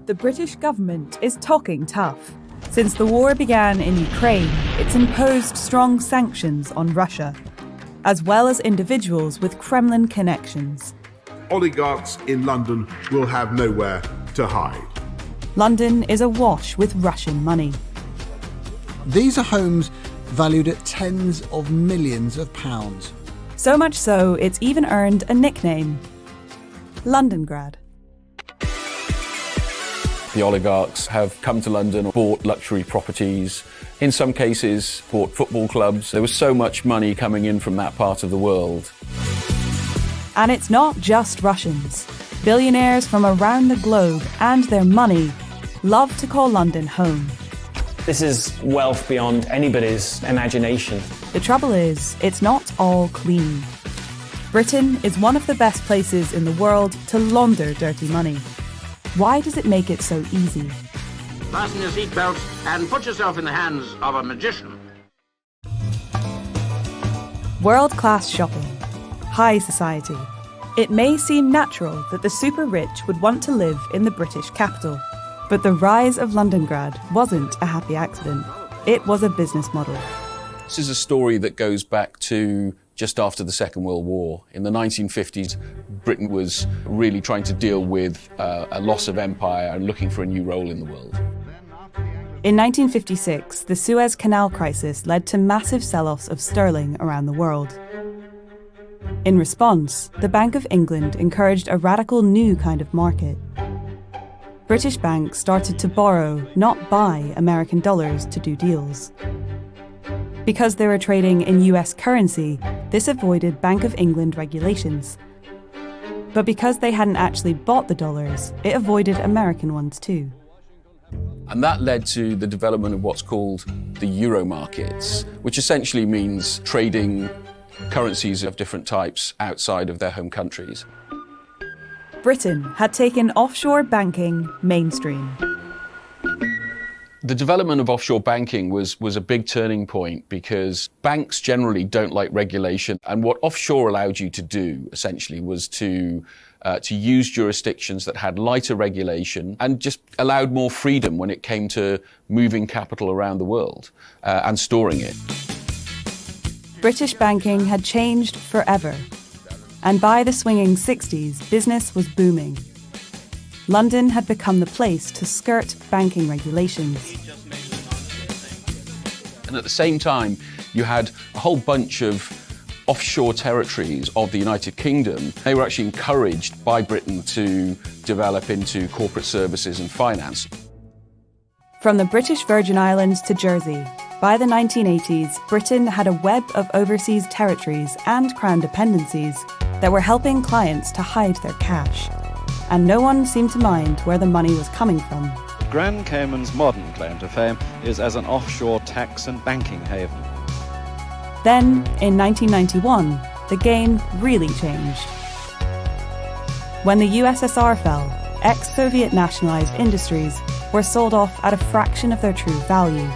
The British government is talking tough. Since the war began in Ukraine, it's imposed strong sanctions on Russia, as well as individuals with Kremlin connections. Oligarchs in London will have nowhere to hide. London is awash with Russian money. These are homes valued at tens of millions of pounds. So much so, it's even earned a nickname: Londongrad. The oligarchs have come to London, bought luxury properties, in some cases bought football clubs. There was so much money coming in from that part of the world. And it's not just Russians. Billionaires from around the globe and their money love to call London home. This is wealth beyond anybody's imagination. The trouble is, it's not all clean. Britain is one of the best places in the world to launder dirty money. Why does it make it so easy? Fasten your seatbelt and put yourself in the hands of a magician. World-class shopping. High society. It may seem natural that the super rich would want to live in the British capital. But the rise of Londongrad wasn't a happy accident. It was a business model. This is a story that goes back to just after the Second World War. In the 1950s, Britain was really trying to deal with a loss of empire and looking for a new role in the world. In 1956, the Suez Canal crisis led to massive sell-offs of sterling around the world. In response, the Bank of England encouraged a radical new kind of market. British banks started to borrow, not buy, American dollars to do deals. Because they were trading in US currency, this avoided Bank of England regulations. But because they hadn't actually bought the dollars, it avoided American ones too. And that led to the development of what's called the euro markets, which essentially means trading currencies of different types outside of their home countries. Britain had taken offshore banking mainstream. The development of offshore banking was a big turning point because banks generally don't like regulation. And what offshore allowed you to do, essentially, was to use jurisdictions that had lighter regulation and just allowed more freedom when it came to moving capital around the world and storing it. British banking had changed forever. And by the swinging 60s, business was booming. London had become the place to skirt banking regulations. And at the same time, you had a whole bunch of offshore territories of the United Kingdom. They were actually encouraged by Britain to develop into corporate services and finance. From the British Virgin Islands to Jersey, by the 1980s, Britain had a web of overseas territories and crown dependencies that were helping clients to hide their cash. And no one seemed to mind where the money was coming from. Grand Cayman's modern claim to fame is as an offshore tax and banking haven. Then, in 1991, the game really changed. When the USSR fell, ex-Soviet nationalized industries were sold off at a fraction of their true value.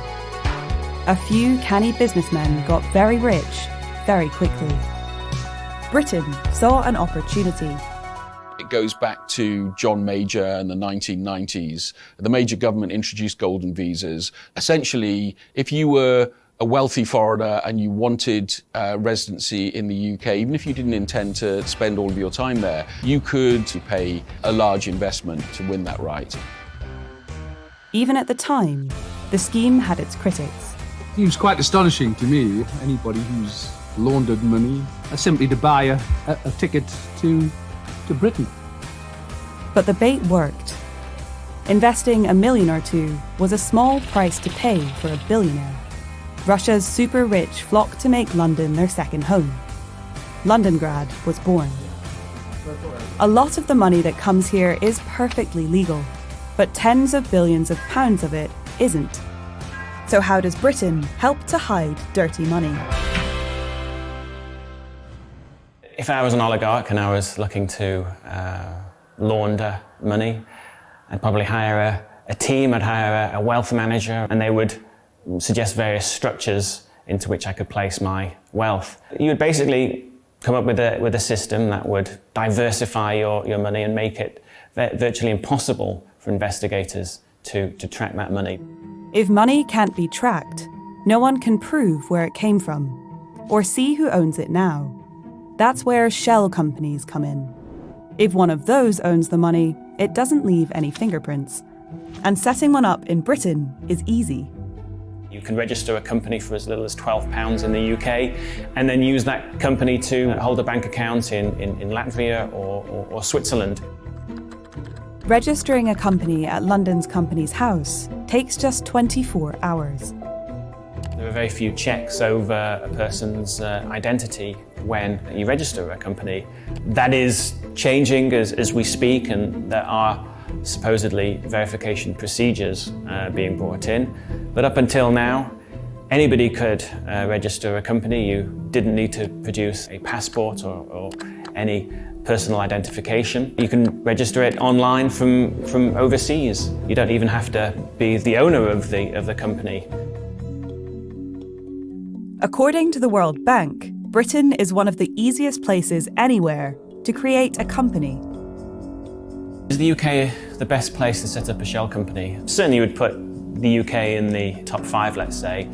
A few canny businessmen got very rich very quickly. Britain saw an opportunity. It goes back to John Major and the 1990s. The Major government introduced golden visas. Essentially, if you were a wealthy foreigner and you wanted residency in the UK, even if you didn't intend to spend all of your time there, you could pay a large investment to win that right. Even at the time, the scheme had its critics. It was quite astonishing to me. Anybody who's laundered money simply to buy a ticket to Britain. But the bait worked. Investing $1 million or $2 million was a small price to pay for a billionaire. Russia's super rich flocked to make London their second home. Londongrad was born. A lot of the money that comes here is perfectly legal, but tens of billions of pounds of it isn't. So how does Britain help to hide dirty money? If I was an oligarch and I was looking to launder money, I'd probably hire a team, I'd hire a wealth manager, and they would suggest various structures into which I could place my wealth. You would basically come up with a system that would diversify your money and make it virtually impossible for for investigators to track that money. If money can't be tracked, no one can prove where it came from or see who owns it now. That's where shell companies come in. If one of those owns the money, it doesn't leave any fingerprints. And setting one up in Britain is easy. You can register a company for as little as £12 in the UK and then use that company to hold a bank account in Latvia or Switzerland. Registering a company at London's Companies House takes just 24 hours. There are very few checks over a person's identity when you register a company. That is changing as we speak, and there are supposedly verification procedures being brought in. But up until now, anybody could register a company. You didn't need to produce a passport or any personal identification. You can register it online from overseas. You don't even have to be the owner of the company. According to the World Bank, Britain is one of the easiest places anywhere to create a company. Is the UK the best place to set up a shell company? Certainly would put the UK in the top 5, let's say,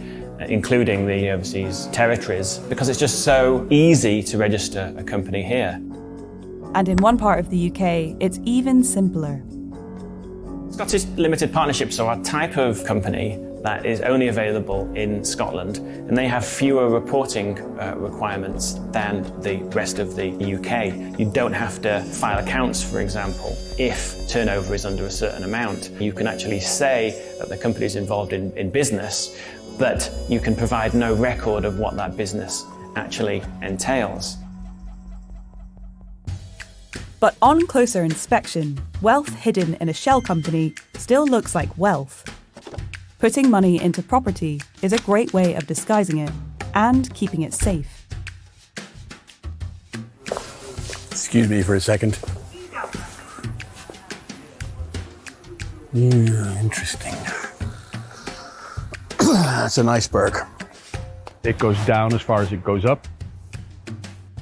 including the overseas territories, because it's just so easy to register a company here. And in one part of the UK, it's even simpler. Scottish limited partnerships are a type of company that is only available in Scotland, and they have fewer reporting requirements than the rest of the UK. You don't have to file accounts, for example, if turnover is under a certain amount. You can actually say that the company is involved in business, but you can provide no record of what that business actually entails. But on closer inspection, wealth hidden in a shell company still looks like wealth. Putting money into property is a great way of disguising it and keeping it safe. Excuse me for a second. Interesting. That's an iceberg. It goes down as far as it goes up.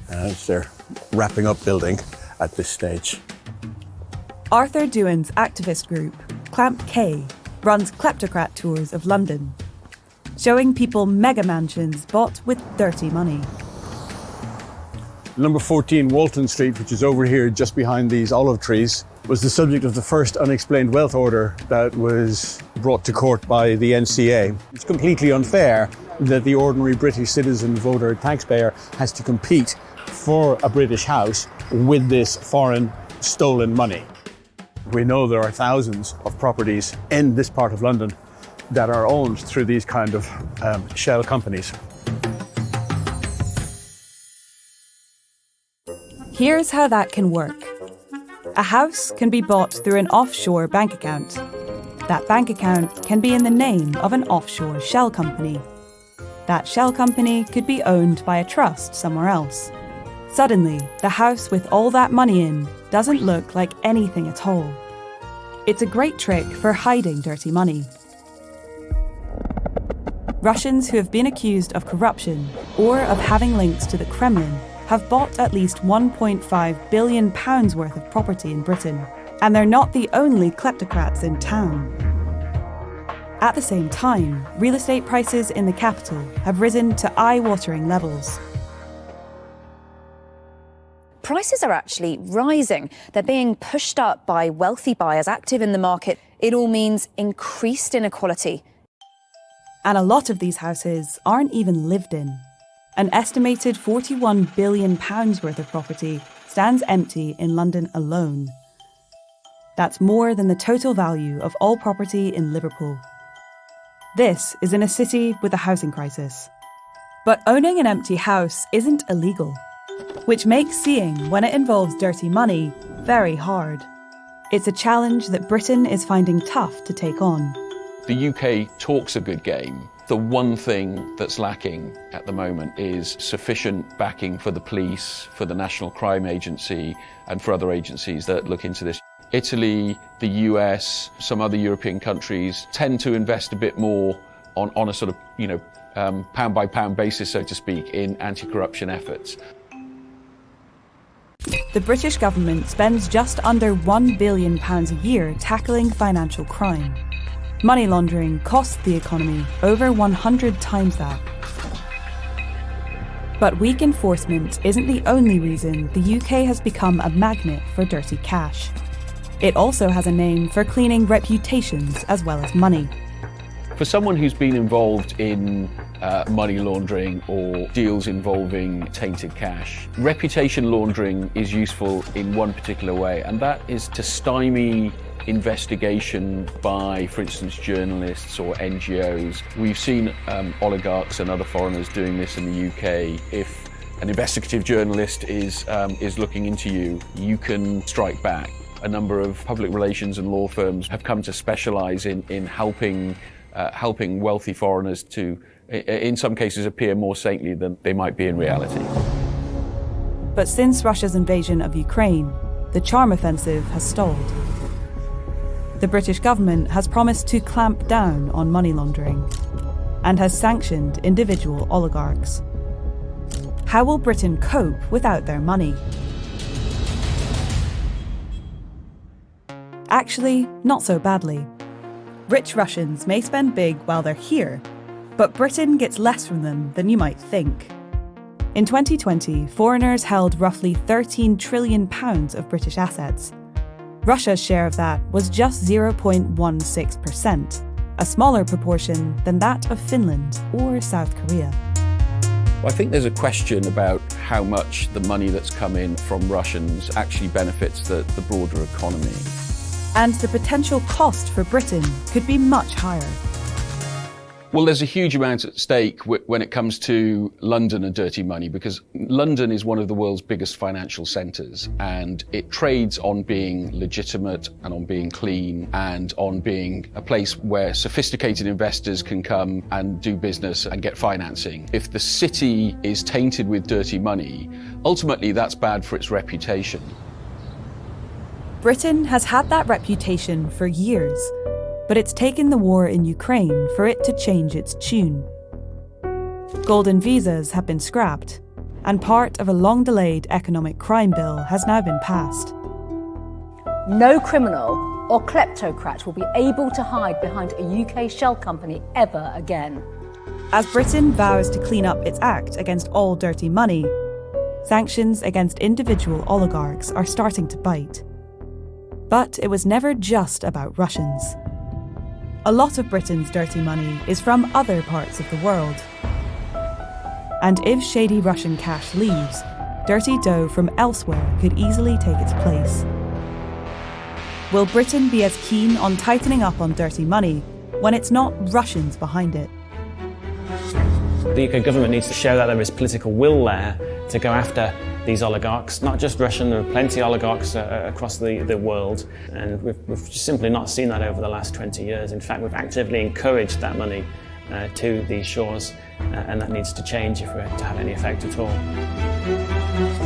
It's their wrapping up building at this stage. Arthur Dewan's activist group, Clamp K, runs kleptocrat tours of London, showing people mega mansions bought with dirty money. Number 14 Walton Street, which is over here just behind these olive trees, was the subject of the first unexplained wealth order that was brought to court by the NCA. It's completely unfair that the ordinary British citizen, voter, taxpayer has to compete for a British house with this foreign stolen money. We know there are thousands of properties in this part of London that are owned through these kind of shell companies. Here's how that can work. A house can be bought through an offshore bank account. That bank account can be in the name of an offshore shell company. That shell company could be owned by a trust somewhere else. Suddenly, the house with all that money in doesn't look like anything at all. It's a great trick for hiding dirty money. Russians who have been accused of corruption or of having links to the Kremlin have bought at least £1.5 billion worth of property in Britain, and they're not the only kleptocrats in town. At the same time, real estate prices in the capital have risen to eye-watering levels. Prices are actually rising. They're being pushed up by wealthy buyers active in the market. It all means increased inequality. And a lot of these houses aren't even lived in. An estimated £41 billion worth of property stands empty in London alone. That's more than the total value of all property in Liverpool. This is in a city with a housing crisis. But owning an empty house isn't illegal, which makes seeing when it involves dirty money very hard. It's a challenge that Britain is finding tough to take on. The UK talks a good game. The one thing that's lacking at the moment is sufficient backing for the police, for the National Crime Agency, and for other agencies that look into this. Italy, the US, some other European countries tend to invest a bit more on a sort of, pound by pound basis, so to speak, in anti-corruption efforts. the British government spends just under £1 billion a year tackling financial crime. Money laundering costs the economy over 100 times that. But weak enforcement isn't the only reason the UK has become a magnet for dirty cash. It also has a name for cleaning reputations as well as money. For someone who's been involved in money laundering or deals involving tainted cash, reputation laundering is useful in one particular way, and that is to stymie investigation by, for instance, journalists or NGOs. We've seen oligarchs and other foreigners doing this in the UK. If an investigative journalist is looking into you, you can strike back. A number of public relations and law firms have come to specialise in helping wealthy foreigners to, in some cases, appear more saintly than they might be in reality. But since Russia's invasion of Ukraine, the charm offensive has stalled. The British government has promised to clamp down on money laundering and has sanctioned individual oligarchs. How will Britain cope without their money? Actually, not so badly. Rich Russians may spend big while they're here, but Britain gets less from them than you might think. In 2020, foreigners held roughly £13 trillion of British assets. Russia's share of that was just 0.16%, a smaller proportion than that of Finland or South Korea. Well, I think there's a question about how much the money that's come in from Russians actually benefits the broader economy. And the potential cost for Britain could be much higher. Well, there's a huge amount at stake when it comes to London and dirty money, because London is one of the world's biggest financial centres, and it trades on being legitimate and on being clean and on being a place where sophisticated investors can come and do business and get financing. If the city is tainted with dirty money, ultimately that's bad for its reputation. Britain has had that reputation for years, but it's taken the war in Ukraine for it to change its tune. Golden visas have been scrapped, and part of a long-delayed economic crime bill has now been passed. No criminal or kleptocrat will be able to hide behind a UK shell company ever again. As Britain vows to clean up its act against all dirty money, sanctions against individual oligarchs are starting to bite. But it was never just about Russians. A lot of Britain's dirty money is from other parts of the world. And if shady Russian cash leaves, dirty dough from elsewhere could easily take its place. Will Britain be as keen on tightening up on dirty money when it's not Russians behind it? The UK government needs to show that there is political will there to go after these oligarchs, not just Russian, there are plenty of oligarchs across the world, and we've just simply not seen that over the last 20 years. In fact, we've actively encouraged that money to these shores, and that needs to change if we're to have any effect at all.